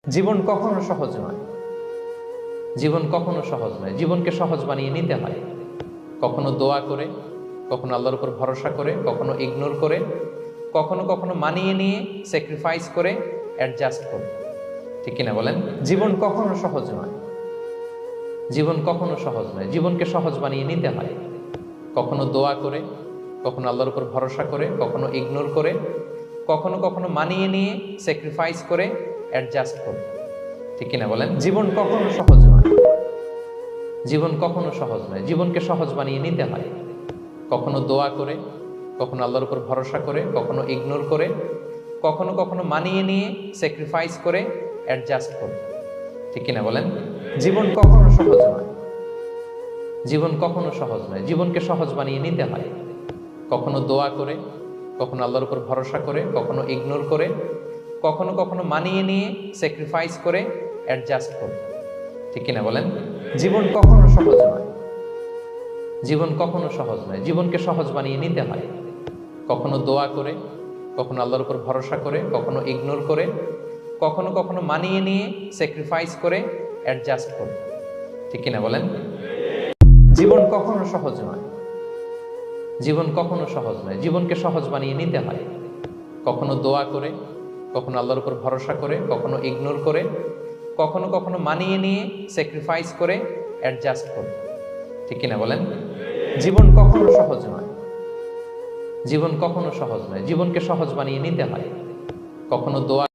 জীবন কখনো সহজ নয়। জীবন কখনো সহজ নয়। জীবনকে সহজ বানিয়ে নিতে হয়। কখনো দোয়া করে, কখনো আল্লাহর উপর ভরসা করে, কখনো ইগনোর করে, কখনো কখনো মানিয়ে নিয়ে, স্যাক্রিফাইস করে, অ্যাডজাস্ট করে। ঠিক কিনা বলেন? জীবন কখনো সহজ নয়। জীবন কখনো সহজ নয়। জীবনকে সহজ বানিয়ে নিতে হয়। কখনো দোয়া করে, কখনো আল্লাহর উপর ভরসা করে, কখনো ইগনোর করে, কখনো কখনো মানিয়ে নিয়ে, স্যাক্রিফাইস করে, অ্যাডজাস্ট করে। ঠিক কিনা বলেন? জীবন কখনো সহজ নয়। জীবন কখনো সহজ নয়। জীবনকে সহজ বানিয়ে নিতে হয়। কখনো দোয়া করে, কখনো আল্লাহর উপর ভরসা করে, কখনো ইগনোর করে, কখনো কখনো মানিয়ে নিয়ে, স্যাক্রিফাইস করে, অ্যাডজাস্ট করে। ঠিক কিনা বলেন? জীবন কখনো সহজ নয়। জীবন কখনো সহজ নয়। জীবনকে সহজ বানিয়ে নিতে হয়। কখনো দোয়া করে, কখনো আল্লাহর উপর ভরসা করে, কখনো ইগনোর করে, কখনো কখনো মানিয়ে নিয়ে, স্যাক্রিফাইস করে, অ্যাডজাস্ট করে। ঠিক কিনা বলেন? জীবন কখনো সহজ নয়। জীবন কখনো সহজ নয়। জীবনকে সহজ বানিয়ে নিতে হয়। কখনো দোয়া করে, কখনো আল্লাহর উপর ভরসা করে, কখনো ইগনোর করে, কখনো কখনো মানিয়ে নিয়ে, স্যাক্রিফাইস করে, অ্যাডজাস্ট করে। ঠিক কিনা বলেন? জীবন কখনো সহজ নয়। জীবন কখনো সহজ নয়। জীবনকে সহজ বানিয়ে নিতে হয়। কখনো দোয়া করে, কখনো আল্লাহর উপর ভরসা করে, কখনো ইগনোর করে, কখনো কখনো মানিয়ে নিয়ে, স্যাক্রিফাইস করে, অ্যাডজাস্ট করে। ঠিক কিনা বলেন? জীবন কখনো সহজ নয়। জীবন কখনো সহজ নয়। জীবনকে সহজ বানিয়ে নিতে হয়। কখনো দোয়া